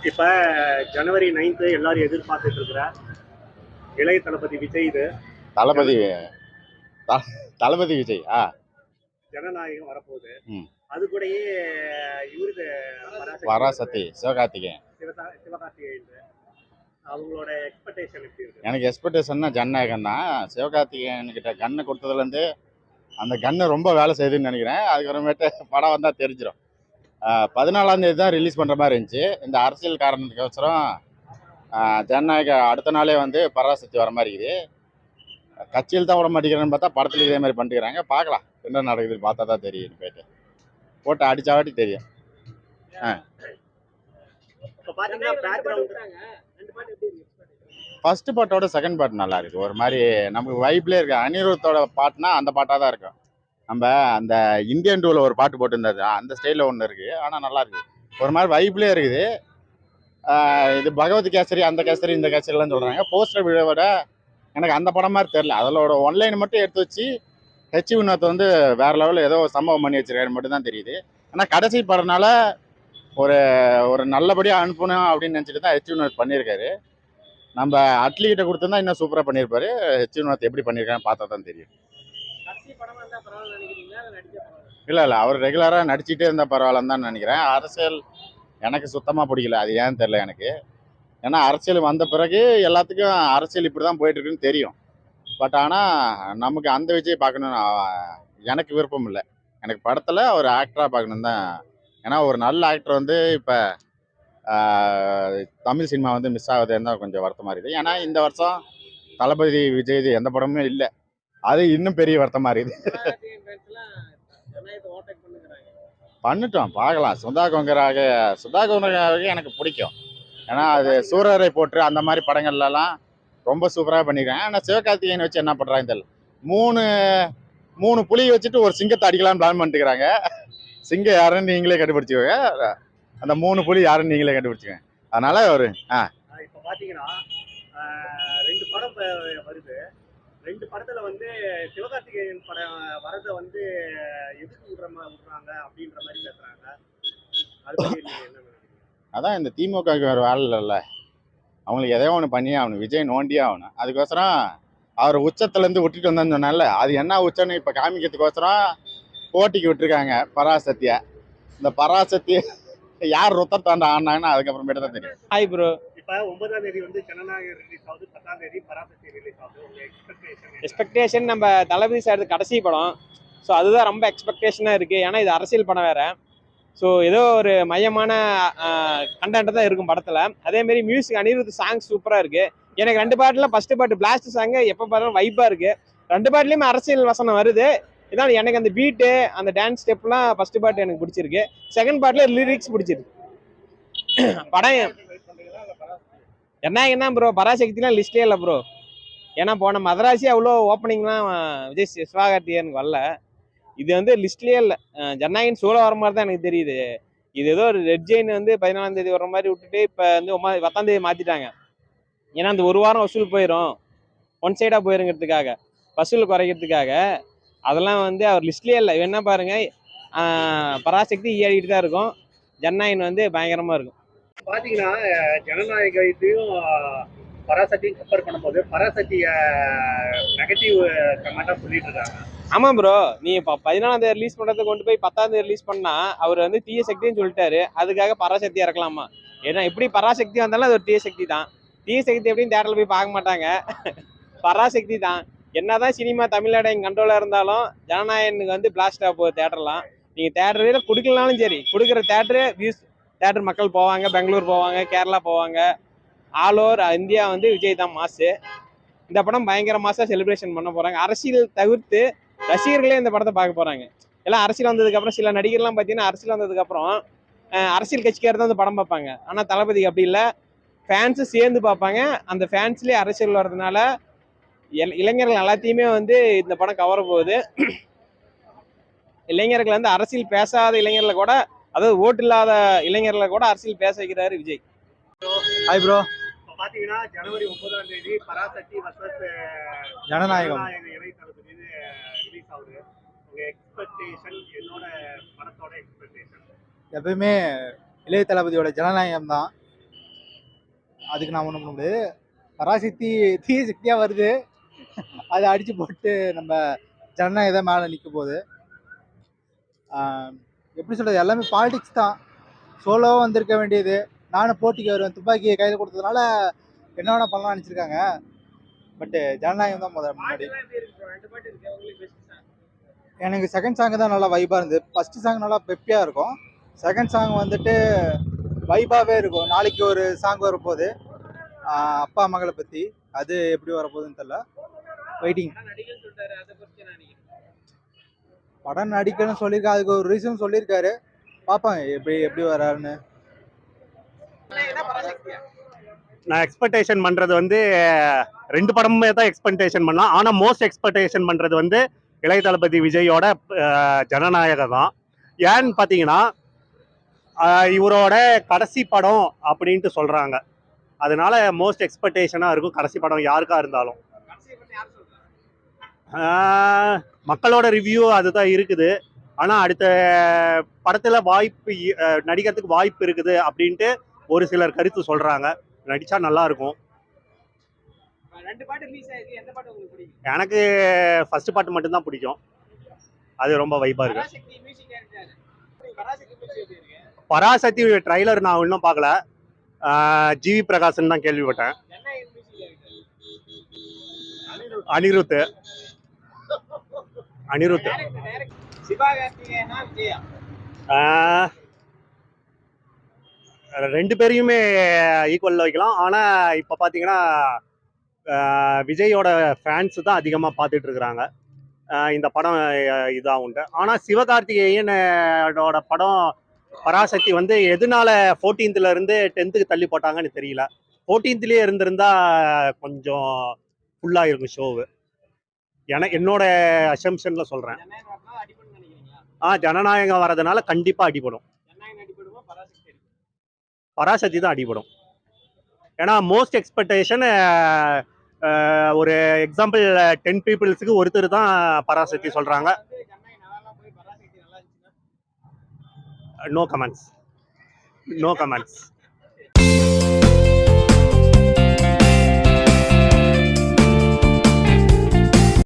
இப்ப ஜனவரி 9th எல்லாரும் எதிர்பார்த்துட்டு இருக்கிற இளைய தளபதி விஜய் இது தளபதி தளபதி விஜய் ஜனநாயகம் வரப்போகுது. ம் அது கூடயே இவருக்கு பராசக்தி சிவகார்த்திகேயன். சிவகார்த்திகேயன் அவங்களோட எக்ஸ்பெக்டேஷன் எப்படி இருக்கு? எனக்கு எக்ஸ்பெக்டேஷன்னா ஜனநாயகம் தான். சிவகார்த்திகேயன் கிட்ட கண்ணு கொடுத்ததுலேருந்து அந்த கண்ணு ரொம்ப வேலை செய்யுதுன்னு நினைக்கிறேன். அதுக்கப்புறமேட்டு படம் வந்தால் தெரிஞ்சிடும். 14ஆம் தேதி தான் ரிலீஸ் பண்ணுற மாதிரி இருந்துச்சு. இந்த அரசியல் காரணத்துக்கோசரம் ஜனநாயக அடுத்த நாளே வந்து பராசக்தி வர மாதிரி இருக்குது. கட்சியில் தான் விட மாட்டேங்கிறேன்னு பார்த்தா படத்துல இதே மாதிரி பண்ணிக்கிறாங்க. பார்க்கலாம் என்ன நடக்குதுன்னு பார்த்தா தான் தெரியும். போட்டு அடிச்சாவாட்டி தெரியும். ஃபர்ஸ்ட் பாட்டோட செகண்ட் பாட் நல்லா இருக்குது. ஒரு மாதிரி நமக்கு வைப்லேயே இருக்கு. அனிருத்தோட பாட்டுனா அந்த பாட்டாக தான் இருக்கும். நம்ம அந்த இந்தியன் டூவில் ஒரு பாட்டு போட்டுருந்தது அந்த ஸ்டைலில் ஒன்று இருக்குது. ஆனால் நல்லா இருக்குது. ஒரு மாதிரி வைப்லேயே இருக்குது. இது பகவத் கேசரி அந்த கேசரி இந்த கேசரிலாம் சொல்கிறாங்க. போஸ்டர் விட எனக்கு அந்த படம் மாதிரி தெரில. அதோட ஒன்லைன் மட்டும் எடுத்து வச்சு ஹெச் வினோத் வந்து வேற லெவலில் ஏதோ சம்பவம் பண்ணி வச்சிருக்காரு மட்டும் தான் தெரியுது. ஆனால் கடைசி படம்னால ஒரு ஒரு நல்லபடியாக அனுப்பணும் அப்படின்னு நினச்சிட்டு தான் ஹெச் வினோத் பண்ணியிருக்காரு. நம்ம அட்லிகிட்ட கொடுத்துருந்தா இன்னும் சூப்பராக பண்ணியிருப்பாரு. ஹெச் வினோத் எப்படி பண்ணியிருக்கான்னு பார்த்தா தான் தெரியும். இல்லை அவர் ரெகுலராக நடிச்சுட்டே இருந்தால் பரவாயில்லன்னு தான் நினைக்கிறேன். அரசியல் எனக்கு சுத்தமாக பிடிக்கல. அது ஏன்னு தெரில எனக்கு. ஏன்னா அரசியல் வந்த பிறகு எல்லாத்துக்கும் அரசியல் இப்படி தான் போயிட்டுருக்குன்னு தெரியும். பட் ஆனால் நமக்கு அந்த விஜய் பார்க்கணுன்னு எனக்கு விருப்பம் இல்லை. எனக்கு படத்தில் ஒரு ஆக்டராக பார்க்கணும் தான். ஏன்னா ஒரு நல்ல ஆக்டர் வந்து இப்போ தமிழ் சினிமா வந்து மிஸ் ஆகுதுன்னு தான் கொஞ்சம் வருத்தமாக இருக்குது. ஏன்னா இந்த வருஷம் தளபதி விஜய் எந்த படமுமே இல்லை. அது இன்னும் பெரிய வருத்தமாக இருக்குது. பண்ணிட்டோம் பார்க்கலாம். சுதா கொங்கராக எனக்கு பிடிக்கும். ஏன்னா அது சூரரை போட்டு அந்த மாதிரி படங்கள்லாம் ரொம்ப சூப்பராக பண்ணியிருக்காங்க. ஆனால் சிவகார்த்திகேயன் வச்சு என்ன பண்ணுறாங்க தெரியல. மூணு புலி வச்சுட்டு ஒரு சிங்கத்தை அடிக்கலாம்னு பிளான் பண்ணிட்டுக்கிறாங்க. சிங்கம் யாருன்னு நீங்களே கண்டுபிடிச்சிக்கோங்க. அந்த 3 புலி யாருன்னு நீங்களே கண்டுபிடிச்சிக்கோங்க. அதனால ஒரு இப்போ பார்த்தீங்கன்னா 2 படம் வருது. 2 படத்துல வந்து சிவகார்த்திகேயன் படம் வரதை வந்து எதுக்கு விடுறாங்க அப்படின்ற மாதிரி பேசுறாங்க. அதான் இந்த திமுகவுக்கு வேறு வேலை இல்லைல்ல. அவங்களுக்கு எதையோ ஒன்று பண்ணி அவனு விஜய் நோண்டியே ஆகணும். அதுக்கோசரம் அவர் உச்சத்துலேருந்து விட்டுட்டு வந்தேன்னு சொன்னால அது என்ன உச்சம்னு இப்போ காமிக்கிறதுக்கோசரம் போட்டிக்கு விட்டுருக்காங்க பராசக்தியை. இந்த பராசக்தி யார் ருத்தத்தாண்ட ஆனாங்கன்னா அதுக்கப்புறமேட்டு தான் தெரியும். Hi bro. இப்போ 9ஆம் தேதி வந்து ஜனநாயகம் ரிலீஸ் ஆகுது. 10ஆம் தேதி பராசக்தி ரிலீஸ் ஆகுது. உங்க எக்ஸ்பெக்டேஷன் நம்ம தளபதி சார் கடைசி படம். ஸோ அதுதான் ரொம்ப எக்ஸ்பெக்டேஷனாக இருக்குது. ஏன்னா இது அரசியல் படம் வேறு. ஸோ ஏதோ ஒரு மையமான கண்டென்ட் தான் இருக்கும் படத்தில். அதேமாரி மியூசிக் அனிருத் சாங் சூப்பராக இருக்குது. எனக்கு 2 பாட்டில் ஃபஸ்ட்டு பாட்டு பிளாஸ்ட் சாங்கு எப்போ பார்த்தாலும் வைப்பாக இருக்குது. 2 பாட்டுலேயுமே அரசியல் வசனம் வருது. இதனால் எனக்கு அந்த பீட்டு அந்த டான்ஸ் ஸ்டெப்லாம் ஃபஸ்ட்டு பாட்டு எனக்கு பிடிச்சிருக்கு. செகண்ட் பாட்டில் லிரிக்ஸ் பிடிச்சிருக்கு. படம் என்ன ப்ரோ பராசக்திலாம் லிஸ்டே இல்லை ப்ரோ. ஏன்னா போன மதராசி அவ்வளோ ஓப்பனிங்லாம் விஜய் சிவகார்த்திகேயனுக்கு வரல. இது வந்து லிஸ்ட்லேயே இல்லை. ஜனநாயகன் சோழ வர மாதிரி தான் எனக்கு தெரியுது. இது ஏதோ ஒரு ரெட் ஜெயின் வந்து 14ஆம் தேதி வர மாதிரி விட்டுட்டு இப்போ வந்து 10ஆம் தேதி மாற்றிட்டாங்க. ஏன்னா அந்த ஒரு வாரம் வசூல் போயிடும், ஒன் சைடாக போயிருங்கிறதுக்காக, வசூல் குறைக்கிறதுக்காக. அதெல்லாம் வந்து அவர் லிஸ்ட்லேயே இல்லை. என்ன பாருங்க, பராசக்தி ஏறிக்கிட்டு தான் இருக்கும். ஜனநாயகன் வந்து பயங்கரமாக இருக்கும். பார்த்தீங்கன்னா ஜனநாயகத்தையும் பராசக்தியும் கம்பேர் பண்ணும்போது பராசக்தியை நெகட்டிவ் கமெண்டாக சொல்லிட்டு இருக்காங்க. ஆமாம் ப்ரோ. நீ இப்போ 14ஆம் தேதி ரிலீஸ் பண்ணுறதை கொண்டு போய் 10ஆம் தேதி ரிலீஸ் பண்ணால் அவர் வந்து தீய சக்தின்னு சொல்லிட்டாரு. அதுக்காக பராசக்தி இறக்கலாமா? ஏன்னா எப்படி பராசக்தி வந்தாலும் அது ஒரு தீய சக்தி தான். தீய சக்தி எப்படின்னு தேட்டரில் போய் பார்க்க மாட்டாங்க. பராசக்தி தான். என்னதான் சினிமா தமிழ்நாடு எங்கள் கண்ட்ரோலாக இருந்தாலும் ஜனநாயகனுக்கு வந்து பிளாஸ்டாக போகுது தேட்டர்லாம். நீங்கள் தேட்டரில் கொடுக்கலனாலும் சரி, கொடுக்குற தேட்டர் மக்கள் போவாங்க. பெங்களூர் போவாங்க, கேரளா போவாங்க. ஆல் ஓவர் இந்தியா வந்து விஜய் தான் மாசு. இந்த படம் பயங்கர மாசாக செலிப்ரேஷன் பண்ண போகிறாங்க. அரசியல் தவிர்த்து ரசிகர்களே இந்த படத்தை பார்க்க போகிறாங்க. எல்லாம் அரசியல் வந்ததுக்கப்புறம் சில நடிகர்லாம் பார்த்தீங்கன்னா அரசியல் வந்ததுக்கப்புறம் அரசியல் கட்சிக்காரர் தான் இந்த படம் பார்ப்பாங்க. ஆனால் தளபதி அப்படி இல்லை, ஃபேன்ஸு சேர்ந்து பார்ப்பாங்க. அந்த ஃபேன்ஸ்லேயே அரசியல் வர்றதுனால இளைஞர்கள் எல்லாத்தையுமே வந்து இந்த படம் கவர போகுது. இளைஞர்கள் வந்து அரசியல் பேசாத இளைஞர்களை கூட, அதாவது ஓட்டு இல்லாத இளைஞர்களை கூட அரசியல் பேச வைக்கிறாரு விஜய். Hi bro. பார்த்தீங்கன்னா ஜனவரி 9ஆம் தேதி பராசக்தி வர்சஸ் ஜனநாயகம் இளைய தளபதி ரிலீஸ் ஆகுது. உங்க எக்ஸ்பெக்டேஷன், என்னோட படத்தோட எக்ஸ்பெக்டேஷன்? எப்பயுமே இளைய தளபதியோட ஜனநாயகம் தான். அதுக்கு நான் ஒன்றும் பண்ண முடியாது. பராசக்தி தீய சக்தியாக வருது, அதை அடித்து போட்டு நம்ம ஜனநாயகம் மேலே நிற்க போகுது. எப்படி சொல்கிறது, எல்லாமே பாலிடிக்ஸ் தான். சோலோவாக வந்திருக்க வேண்டியது, நானும் போட்டிக்கு வருவேன் துப்பாக்கியை கையில் கொடுத்ததுனால என்ன வேணா பண்ணலாம்னு நினச்சிருக்காங்க. பட்டு ஜனநாயகம் தான் முன்னாடி. எனக்கு செகண்ட் சாங் தான் நல்லா வைபாக இருந்தது. ஃபஸ்ட்டு சாங் நல்லா பெப்பியாக இருக்கும். செகண்ட் சாங் வந்துட்டு வைபாகவே இருக்கும். நாளைக்கு ஒரு சாங் வரப்போகுது அப்பா மகளை பற்றி, அது எப்படி வரப்போகுதுன்னு தெரியல. வெயிட்டிங். படம் நடிக்கணும்னு சொல்லியிருக்காரு, அதுக்கு ஒரு ரீசன் சொல்லியிருக்காரு. பார்ப்பாங்க எப்படி வராருன்னு. நான் எக்ஸ்பெக்டேஷன் பண்றது வந்து ரெண்டு படமுமே தான் எக்ஸ்பெக்டேஷன் பண்ணலாம். ஆனா மோஸ்ட் எக்ஸ்பெக்டேஷன் பண்றது வந்து இளைய தளபதி விஜயோட ஜனநாயகம் தான். ஏன்னு பாத்தீங்கன்னா இவரோட கடைசி படம் அப்படின்ட்டு சொல்றாங்க. அதனால மோஸ்ட் எக்ஸ்பெக்டேஷனா இருக்கும் கடைசி படம் யாருக்கா இருந்தாலும். மக்களோட ரிவ்யூ அதுதான் இருக்குது. ஆனா அடுத்த படத்துல வாய்ப்பு நடிக்கிறதுக்கு வாய்ப்பு இருக்குது அப்படின்ட்டு ஒரு சிலர் கருத்து சொல்றாங்க. நடிச்சா நல்லா இருக்கும். எனக்கு ஃபர்ஸ்ட் பாட்டு மட்டும்தான் பிடிக்கும். அது ரொம்ப வைபா இருக்கு. பராசக்தி ட்ரைலர் நான் இன்னும் பார்க்கல. ஜிவி பிரகாசன் தான் கேள்விப்பட்டேன். அனிருத் ரெண்டு பேரையுமே ஈக்குவலில் வைக்கலாம். ஆனால் இப்போ பார்த்தீங்கன்னா விஜயோட ஃபேன்ஸ் தான் அதிகமாக பார்த்துட்டு இருக்கிறாங்க. இந்த படம் இதாக உண்டு. ஆனால் சிவகார்த்திகேயனோட படம் பராசக்தி வந்து எதனால 14th இருந்து 10th தள்ளி போட்டாங்கன்னு தெரியல. 14th இருந்திருந்தா கொஞ்சம் ஃபுல்லாக இருக்கும் ஷோவு. என்னோட அசம்ஷன்ல சொல்கிறேன். ஜனநாயகம் வரதுனால கண்டிப்பாக அடிபடும். பராசக்தி தான் அடிபடும். ஏன்னா மோஸ்ட் எக்ஸ்பெக்டேஷன் ஒரு எக்ஸாம்பிள் 10 பீப்புள்ஸுக்கு ஒருத்தர் தான் பராசக்தி சொல்றாங்க. No comments.